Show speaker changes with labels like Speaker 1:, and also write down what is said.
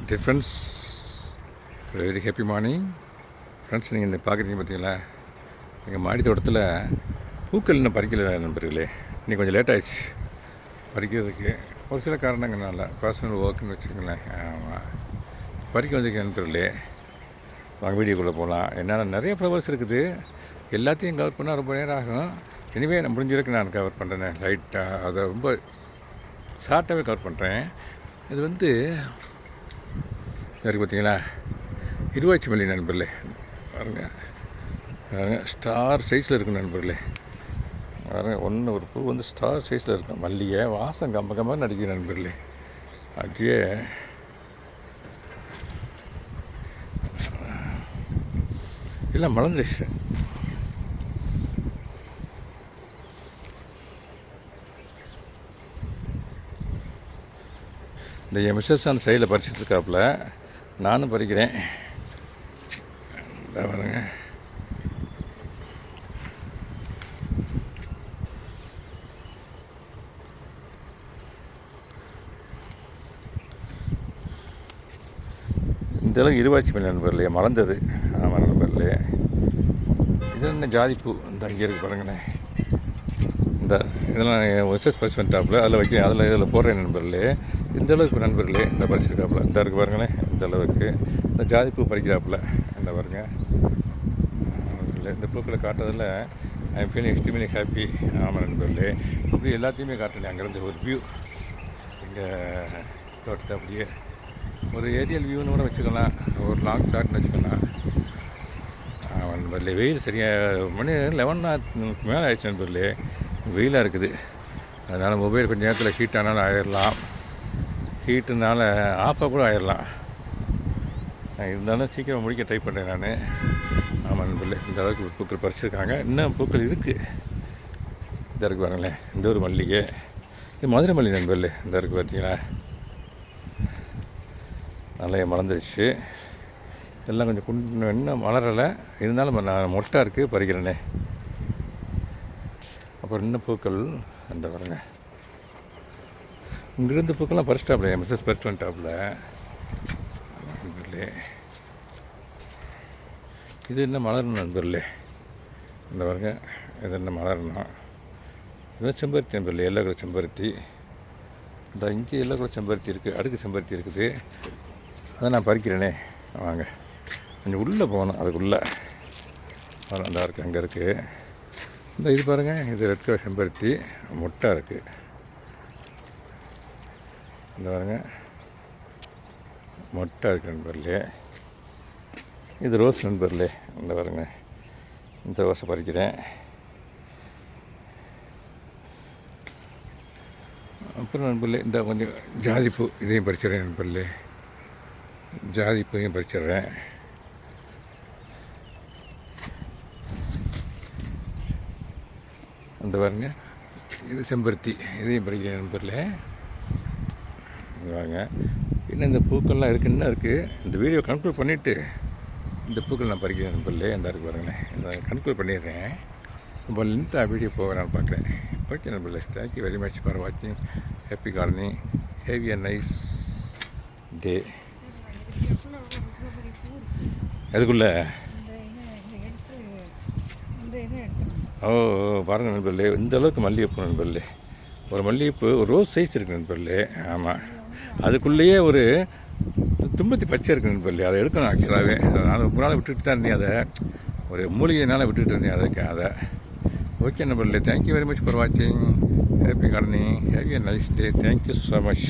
Speaker 1: Dear friends, very happy morning friends. நீங்கள் இந்த பார்க்குறீங்க பார்த்தீங்களா, எங்கள் மாடி தோட்டத்தில் பூக்கள் இன்னும் பறிக்கல நண்பர்களே. இன்னைக்கு கொஞ்சம் லேட் ஆகிடுச்சு பறிக்கிறதுக்கு. ஒரு சில காரணங்கள்னால பர்சனல் ஒர்க்குன்னு வச்சுக்கோங்களேன். ஆமாம், பறிக்க வந்திருக்க நண்பர்களே. வாங்க வீடியோக்குள்ளே போகலாம். என்னால் நிறைய ஃப்ளவர்ஸ் இருக்குது, எல்லாத்தையும் கவர் பண்ணால் ரொம்ப நேரம் ஆகும். இனிமேல் நான் முடிஞ்ச வரைக்கும் நான் கவர் பண்ணுறேன். லைட்டாக அதை ரொம்ப ஷார்ட்டாகவே கவர் பண்ணுறேன். இது வந்து இருக்குது பார்த்தீங்களா, இருவாச்சி மல்லி நண்பர்களே. பாருங்க பாருங்க, ஸ்டார் சைஸில் இருக்கும் நண்பர்களே. பாருங்க, ஒரு பூ வந்து ஸ்டார் சைஸில் இருக்கும். மல்லிகை வாசம் கம்ம கம்மன்னு அடிக்குது நண்பர்களே. அப்படியே எல்லாம் மலர்ந்துச்சு. இந்த என் மிஸ்ஸஸ் அந்த சைடில் பறிச்சுட்டு இருக்காப்புல, நானும் பறிக்கிறேன். இந்த பாருங்க, இந்தளவுக்கு இருவாச்சி மல்லி நண்பர்களே மலர்ந்தது. ஆமாம் நண்பர்களே, இது என்ன ஜாதிப்பூ இந்த அங்கே இருக்குது பாருங்களேன். இந்த இதெல்லாம் மிஸ்ஸஸ் பறிச்சு வந்துட்டாப்புல, அதில் வைக்கிறேன், இதில் போடுறேன் நண்பர்களே. இந்த அளவுக்கு நண்பர்களே இந்த பறிச்சிருக்காப்புல, இந்த இருக்குது பாருங்களேன். இந்த அளவுக்கு இந்த ஜாதிப்பூ பறிக்கிறாப்புல, இந்த பாருங்க. இந்த பூக்களை காட்டுறதில் I am feeling extremely happy. ஆமாம் நண்பர்களே, இப்படி எல்லாத்தையுமே காட்டணும். அங்கேருந்து ஒரு வியூ, எங்கள் தோட்டத்தை அப்படியே ஒரு ஏரியல் வியூன்னு கூட வச்சுக்கலாம், ஒரு லாங் ஷாட்னு வச்சுக்கலாம். ஆமாம் நண்பர்களே, வெயில் சரியாக மணி 11 மேலே ஆயிடுச்சு நண்பர்களே. வெயிலாக இருக்குது, அதனால் மொபைல் கொஞ்சம் நேரத்தில் ஹீட் ஆனாலும் ஆயிடலாம், ஹீட்டுனால ஆஃபாக கூட ஆயிடலாம். இருந்தாலும் சீக்கிரம் முடிக்க ட்ரை பண்ணுறேன் நான். ஆமாம் நண்பர்களே, இந்த அளவுக்கு பூக்கள் பறிச்சிருக்காங்க. இன்னும் பூக்கள் இருக்குது. இந்த இருக்குது பாருங்களேன், இந்த ஒரு மல்லிகை, இது மதுரை மல்லி நண்பர்களே. இந்த இருக்குது பார்த்தீங்களா, நல்லா மலர்ந்துருச்சு. எல்லாம் கொஞ்சம் இன்னும் மலரலை, இருந்தாலும் நான் மொட்டை இருக்குது, பறிக்கிறேனே. அப்புறம் இன்னும் பூக்கள் அந்த பாருங்க, இங்கிருந்து பூக்கள்லாம் பறிச்சிட்டாப்புல, மிஸ்ஸஸ் பறிச்சு வந்துட்டாப்புல. நண்பர்களே, இது என்ன மலரணும் நண்பர்களே. இந்த பாருங்க, இது என்ன மலரணும். இதுதான் செம்பருத்தி நண்பர்களே, எல்லோ கலர் செம்பருத்தி. இந்த இங்கே எல்லோ கலர் செம்பருத்தி இருக்குது, அடுக்கு செம்பருத்தி இருக்குது. அதை நான் பறிக்கிறேனே. வாங்க, கொஞ்சம் உள்ளே போகணும், அதுக்குள்ளே அந்த இருக்குது, அங்கே இருக்குது. இந்த இது பாருங்கள், இது ரெட் கலர் செம்பருத்தி, மொட்டை இருக்குது. இந்த பாருங்க, மொட்டை இருக்குது நண்பர்களே. இது ரோஸ் நண்பர்களே. இந்த பாருங்க, இந்த ரோஸை பறிக்கிறேன். அப்புறம் நண்பர்களே, இந்த கொஞ்சம் ஜாதிப்பூ, இதையும் பறிச்சிடுறேன் நண்பர்களே. ஜாதிப்பூவையும் பறிச்சிடுறேன். அந்த பாருங்க, இது செம்பருத்தி, இதையும் பறிக்கிறேன் நண்பர்களே. வாங்க, இன்னும் இந்த பூக்கள்லாம் இருக்குது, இன்னும் இருக்குது. இந்த வீடியோ கன்க்ளூட் பண்ணிவிட்டு இந்த பூக்கள் நான் பறிக்கிறேன் நண்பர்களே. இந்த இருக்குது பாருங்களேன், இதை கன்க்ளூட் பண்ணிடுறேன். ரொம்ப லென்த்தாக வீடியோ போக நான் பார்க்குறேன். ஓகே நண்பர்களே, தேங்க்யூ வெரி மச் ஃபார் வாட்சிங். Happy gardening, have a nice day. அதுக்குள்ளே ஓ பாருங்கள் நண்பர்களே, இந்த அளவுக்கு மல்லிகைப்பூ நண்பர்களே. ஒரு மல்லிகைப்பூ ஒரு ரோஸ் சைஸ் இருக்குது நண்பர்களே. ஆமாம், அதுக்குள்ளேயே ஒரு தும்பத்தி பச்சை இருக்குது நண்பர்களே. அதை எடுக்கணும் ஆக்சுவலாகவே. நான் ரொம்ப நாள் விட்டுட்டு தான் இருந்தேன், அதை ஒரு மூலிகைனால விட்டுட்டு இருந்தேன் அதை. ஓகே நண்பர்களே, தேங்க்யூ வெரி மச் ஃபார் வாட்சிங். Happy gardening, have a nice day. Thank you so much.